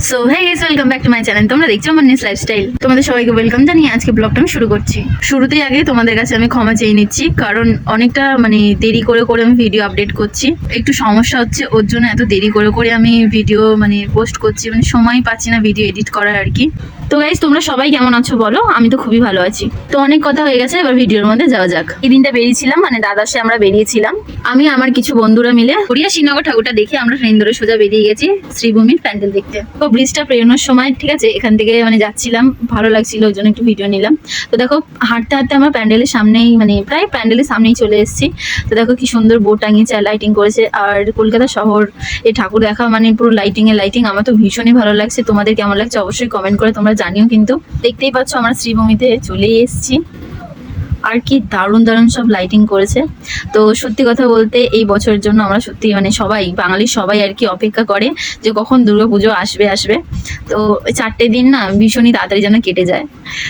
So hey guys, welcome back to my channel. তোমরা দেখছো মান্নিস lifestyle. তোমাদের সবাইকে ওয়েলকাম জানিয়ে আজকে ব্লগটা আমি শুরু করছি। শুরুতেই আগে তোমাদের কাছে আমি ক্ষমা চেয়ে নিচ্ছি, কারণ অনেকটা দেরি করে আমি ভিডিও আপডেট করছি। একটু সমস্যা হচ্ছে, ওর জন্য এত দেরি করে আমি ভিডিও পোস্ট করছি। সময় পাচ্ছি না ভিডিও এডিট করার আর কি। তো গাইস, তোমরা সবাই কেমন আছো বলো? আমি তো খুবই ভালো আছি। তো অনেক কথা হয়ে গেছে, এবার ভিডিওর মধ্যে যাওয়া যাক। এই দিনটা বেরিয়েছিলাম, দ্বাদশে আমরা বেরিয়েছিলাম। আমি আমার কিছু বন্ধুরা মিলে হরিয়া শ্রীনগর ঠাকুরটা দেখে আমরা ট্রেন ধরে সোজা বেরিয়ে গেছি শ্রীভূমির প্যান্ডেল দেখতে। তো ব্রিজটা পেরোনোর সময় ঠিক আছে, এখান থেকে যাচ্ছিলাম, ভালো লাগছিল, ওই জন্য একটু ভিডিও নিলাম। তো দেখো হাঁটতে হাঁটতে আমার প্যান্ডেলের সামনেই প্রায় প্যান্ডেলের সামনেই চলে এসেছি। তো দেখো কি সুন্দর বোর্ড টাঙিয়েছে, লাইটিং করেছে। আর কলকাতা শহর এই ঠাকুর দেখা পুরো লাইটিং। আমার তো ভীষণই ভালো লাগছে। তোমাদের কেমন লাগছে অবশ্যই কমেন্ট করে তোমরা জানিও। কিন্তু দেখতেই পাচ্ছ আমরা শ্রীভূমিতে চলেই এসেছি। আর কি দারুণ সব লাইটিং করেছে। তো সত্যি কথা বলতে এই বছরের জন্য আমরা সত্যি সবাই বাঙালি সবাই আর কি অপেক্ষা করে যে কখন দুর্গাপুজো আসবে। তো 4টে দিন না ভীষণই তাড়াতাড়ি যেন কেটে যায়।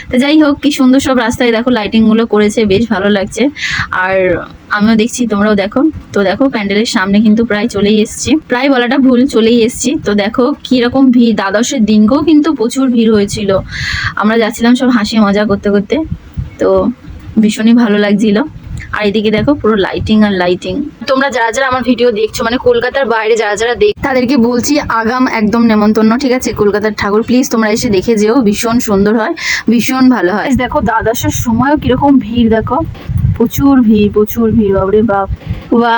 তো যাই হোক, কি সুন্দর সব রাস্তায় দেখো লাইটিং গুলো করেছে, বেশ ভালো লাগছে। আর আমিও দেখছি, তোমরাও দেখো। তো দেখো প্যান্ডেলের সামনে কিন্তু প্রায় চলেই এসেছি, প্রায় বলাটা ভুল, চলেই এসেছি। তো দেখো কিরকম ভিড়, দ্বাদশের দিনকেও কিন্তু প্রচুর ভিড় হয়েছিল। আমরা যাচ্ছিলাম সব হাসি মজা করতে। তো ভীষণই ভালো লাগছিল। আর এদিকে দেখো পুরো লাইটিং। তোমরা যারা আমার ভিডিও দেখছো, কলকাতার বাইরে যারা দেখ, তাদেরকে বলছি আগাম একদম নেমন্তন্ন, ঠিক আছে? কলকাতার ঠাকুর প্লিজ তোমরা এসে দেখে যেও, ভীষণ সুন্দর হয়, ভীষণ ভালো হয়। দেখো দ্বাদশের সময়ও কিরকম ভিড়, দেখো প্রচুর ভিড় বাবরে বাপ।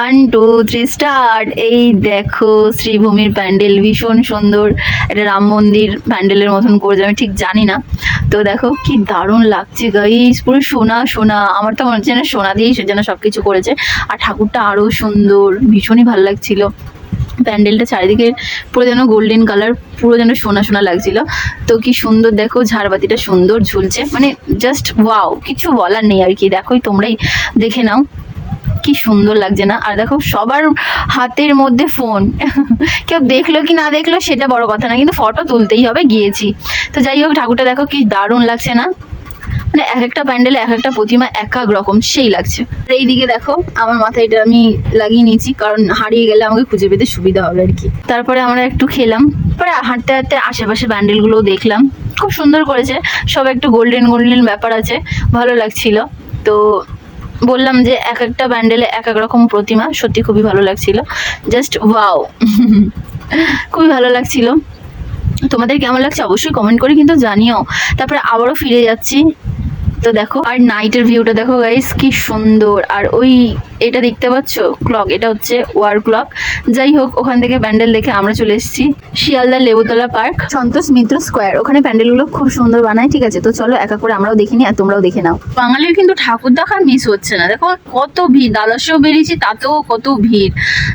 1 2 3 স্টার্ট। এই দেখো শ্রীভূমির প্যান্ডেল, ভীষণ সুন্দর। এটা রাম মন্দির প্যান্ডেলের মতন করেছে, আমি ঠিক জানি না। তো দেখো কি দারুণ লাগছে গাইস, পুরো সোনা। আমার তো মনে হচ্ছে না সোনা দিয়েই যেন সবকিছু করেছে। আর ঠাকুরটা আরো সুন্দর, ভীষণই ভালো লাগছিল। প্যান্ডেলটা চারিদিকে পুরো যেন গোল্ডেন কালার, পুরো যেন সোনা লাগছিল। তো কি সুন্দর দেখো, ঝাড়বাতিটা সুন্দর ঝুলছে, জাস্ট ওয়াও, কিছু বলার নেই আর কি। দেখোই তোমরাই দেখে নাও কি সুন্দর লাগছে না? আর দেখো সবার হাতের মধ্যে ফোন। কেউ দেখলো কি না দেখলো সেটা বড় কথা না, কিন্তু ফটো তুলতেই হবে, গিয়েছি। তো যাই হোক, ঠাকুরটা দেখো কি দারুণ লাগছে না? এক একটা প্যান্ডেলে এক একটা প্রতিমা এক এক রকম, সেই লাগছে। এইদিকে দেখো আমার মাথায় এটা আমি লাগিয়ে নিয়েছি, কারণ হারিয়ে গেলে আমাকে খুঁজে পেতে সুবিধা হবে আর কি। তারপরে আমরা একটু খেলাম, পরে হাঁটতে আশেপাশে প্যান্ডেল গুলো দেখলাম, খুব সুন্দর করেছে সব, একটু গোল্ডেন ব্যাপার আছে, ভালো লাগছিল। তো বললাম যে এক একটা প্যান্ডেলে এক এক রকম প্রতিমা, সত্যি খুবই ভালো লাগছিল, জাস্ট ওয়াও। খুবই ভালো লাগছিল। তোমাদের কেমন লাগছে অবশ্যই কমেন্ট করে কিন্তু জানিও। তারপরে আবারও ফিরে যাচ্ছি। তো দেখো আর নাইটের ভিউটা দেখো গাইস, কি সুন্দর। আর ওই এটা দেখতে পাচ্ছ ক্লক, এটা হচ্ছে ওয়ার ক্লক। যাই হোক, ওখান থেকে প্যান্ডেল দেখে আমরা চলে এসেছি শিয়ালদা লেবুতলা পার্ক, সন্তোষ মিত্র স্কোয়ার। ওখানে প্যান্ডেলগুলো খুব সুন্দর বানায়, ঠিক আছে? তো চলো একা করে আমরাও দেখিনি, আর তোমরাও দেখে নাও। বাঙালির কিন্তু ঠাকুর দেখার মিস হচ্ছে না। দেখো কত ভিড়, দ্বাদশেও বেরিয়েছি তাতেও কত ভিড়।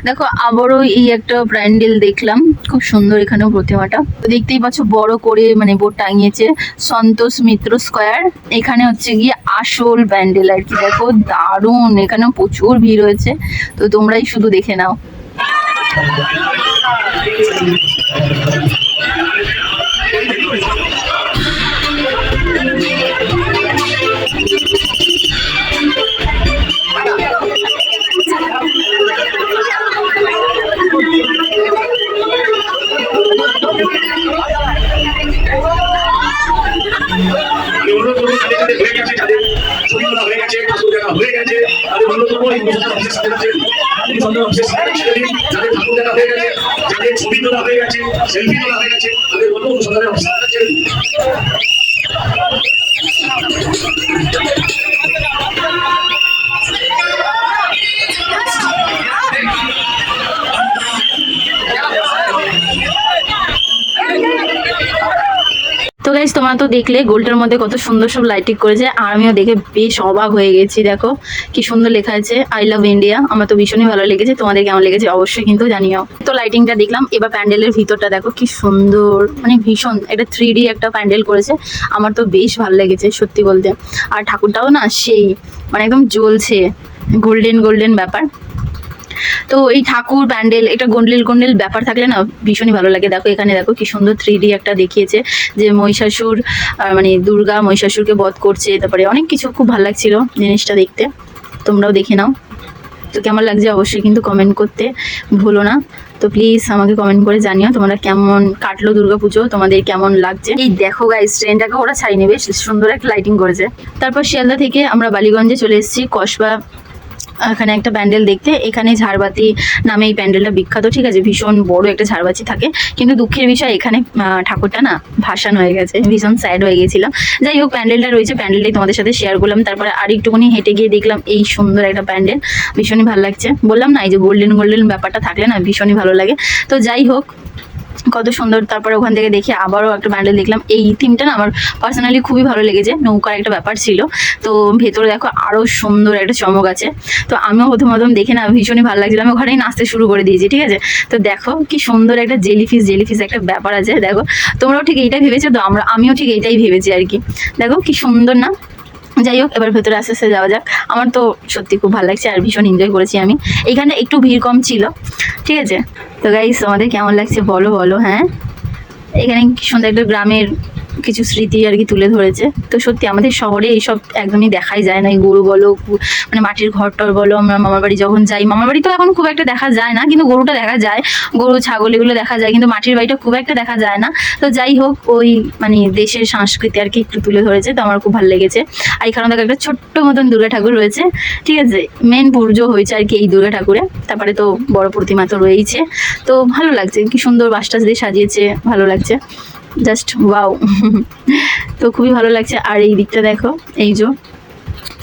দেখো আবারও এই একটা প্যান্ডেল দেখলাম, খুব সুন্দর। এখানেও প্রতিমাটা দেখতেই পাচ্ছ, বড় করে বোর্ড টাঙিয়েছে সন্তোষ মিত্র স্কোয়ার। এখানে হচ্ছে গিয়ে আসল প্যান্ডেল আর কি। দেখো দারুণ, এখানেও প্রচুর ভিড় হয়েছে। তো তোমরাই শুধু দেখে নাও। ছবি তোলা হয়ে গেছে, সেলফি তোলা হয়ে গেছে, তাদের বলবো সরকারের অবস্থান আছে। তো গাইস, তোমরা তো দেখলে গোলটার মধ্যে কত সুন্দর সব লাইটিং করেছে, আর আমিও দেখে বেশ অবাক হয়ে গেছি। দেখো কি সুন্দর লেখা আছে আই লাভ ইন্ডিয়া। আমার তো ভীষণই ভালো লেগেছে, তোমাদের কেমন লেগেছে অবশ্যই কিন্তু জানিও। তো লাইটিংটা দেখলাম, এবার প্যান্ডেলের ভিতরটা দেখো কি সুন্দর, ভীষণ এটা 3D একটা প্যান্ডেল করেছে। আমার তো বেশ ভালো লেগেছে সত্যি বলতে। আর ঠাকুরটাও না সেই একদম জ্বলছে, গোল্ডেন ব্যাপার। তো এই ঠাকুর প্যান্ডেল এটা গোন্ডেল ব্যাপার থাকলে না ভীষণই ভালো লাগে। দেখো এখানে দেখো কি সুন্দর 3D একটা দেখিয়েছে, যে মহিষাসুর দুর্গা মহিষাসুরকে বধ করছে। তারপরে অনেক কিছু, খুব ভালো লাগছিল জিনিসটা দেখতে। তোমরাও দেখে নাও। তো কেমন লাগছে অবশ্যই কিন্তু কমেন্ট করতে ভুলো না। তো প্লিজ আমাকে কমেন্ট করে জানিও তোমরা কেমন কাটলো দুর্গাপুজো, তোমাদের কেমন লাগছে। এই দেখো গাইস, ট্রেনটাকে ওরা ছাড়িয়ে বেশ সুন্দর একটা লাইটিং করেছে। তারপর শিয়ালদা থেকে আমরা বালিগঞ্জে চলে এসেছি কসবা, এখানে একটা প্যান্ডেল দেখতে। এখানে ঝাড়বাতি নামে এই প্যান্ডেলটা বিখ্যাত, ঠিক আছে, ভীষণ বড় একটা ঝাড়বাতি থাকে। কিন্তু দুঃখের বিষয় এখানে ঠাকুরটা না ভাসান হয়ে গেছে, ভীষণ স্যাড হয়ে গেছিলাম। যাই হোক, প্যান্ডেলটা রয়েছে, প্যান্ডেলটাই তোমাদের সাথে শেয়ার করলাম। তারপরে আর একটুখানি হেঁটে গিয়ে দেখলাম এই সুন্দর একটা প্যান্ডেল, ভীষণই ভালো লাগছে। বললাম না, এই যে গোল্ডেন গোল্ডেন ব্যাপারটা থাকলে না ভীষণই ভালো লাগে। তো যাই হোক, কত সুন্দর। তারপরে ওখান থেকে দেখে আবারও একটা প্যান্ডেল দেখলাম। এই থিমটা না আমার পার্সোনালি খুবই ভালো লেগেছে, নৌকার একটা ব্যাপার ছিল। তো ভেতরে দেখো আরও সুন্দর একটা চমক আছে। তো আমিও প্রথম দেখে না ভীষণই ভালো লাগছিল, আমি ওখানেই নাচতে শুরু করে দিয়েছি, ঠিক আছে। তো দেখো কি সুন্দর একটা জেলিফিশ একটা ব্যাপার আছে। দেখো তোমরাও ঠিক এইটাই ভেবেছো তো, আমিও ঠিক এইটাই ভেবেছি আর কি। দেখো কি সুন্দর না। যাই হোক, এবার ভেতরে আস্তে আস্তে যাওয়া যাক। আমার তো সত্যি খুব ভালো লাগছে আর ভীষণ এনজয় করেছি আমি। এইখানে একটু ভিড় কম ছিল, ঠিক আছে। তো গাইস, তোমাদের কেমন লাগছে বলো বলো। হ্যাঁ, এখানে কি সুন্দর একটা গ্রামের কিছু স্মৃতি আর কি তুলে ধরেছে। তো সত্যি আমাদের শহরে এইসব একদমই দেখাই যায় না। এই গরু বলো, মানে মাটির ঘর টর বলো, আমরা মামার বাড়ি যখন যাই, মামার বাড়ি তো এখন খুব একটা দেখা যায় না, কিন্তু গরুটা দেখা যায়, গরু ছাগল এগুলো দেখা যায়, কিন্তু মাটির বাড়িটা খুব একটা দেখা যায় না। তো যাই হোক, ওই মানে দেশের সংস্কৃতি আর কি একটু তুলে ধরেছে, তো আমার খুব ভালো লেগেছে। আর এখানে দেখো একটা ছোট্ট মতন দুর্গা ঠাকুর রয়েছে, ঠিক আছে। মেন পুজো হয়েছে আর কি এই দুর্গা ঠাকুরে। তারপরে তো বড় প্রতিমা তো রয়েইছে। তো ভালো লাগছে, কি সুন্দর বাসটাস দিয়ে সাজিয়েছে, ভালো লাগছে, জাস্ট ওয়াও। তো খুবই ভালো লাগছে। আর এই দিকটা দেখো, এই যে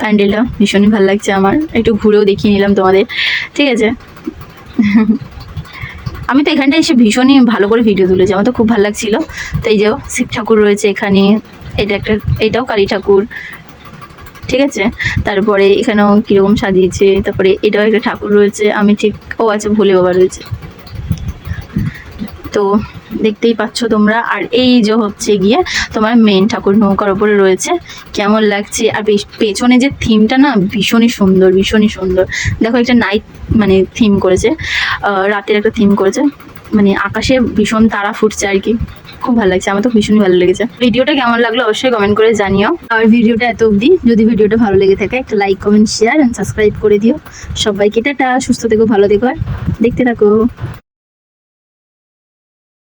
প্যান্ডেলটা ভীষণই ভালো লাগছে আমার। একটু ঘুরেও দেখিয়ে নিলাম তোমাদের, ঠিক আছে। আমি তো এখানটা এসে ভীষণই ভালো করে ভিডিও তুলেছি, আমার তো খুব ভালো লাগছিল। তো এই যে শিব ঠাকুর রয়েছে এখানে, এটাও কালী ঠাকুর, ঠিক আছে। তারপরে এখানেও কিরকম সাজিয়েছে। তারপরে এটাও একটা ঠাকুর রয়েছে, আমি ঠিক, ও আচ্ছা, ভোলে বাবা রয়েছে। তো দেখতেই পাচ্ছ তোমরা। আর এই যে হচ্ছে গিয়ে তোমার মেন ঠাকুর নৌকার উপরে রয়েছে, কেমন লাগছে। আর পেছনে যে থিমটা না ভীষণই সুন্দর, ভীষণই সুন্দর। দেখো একটা নাইট মানে থিম করেছে, রাতের একটা থিম করেছে, মানে আকাশে ভীষণ তারা ফুটছে আর কি, খুব ভালো লাগছে। আমার তো ভীষণই ভালো লেগেছে। ভিডিওটা কেমন লাগলো অবশ্যই কমেন্ট করে জানিও। আর ভিডিওটা এত অবধি, যদি ভিডিওটা ভালো লেগে থাকে একটা like, comment, share and subscribe করে দিও। সবাইকে টাটা, সুস্থ থেকো, ভালো থেকো, আর দেখতে থাকো।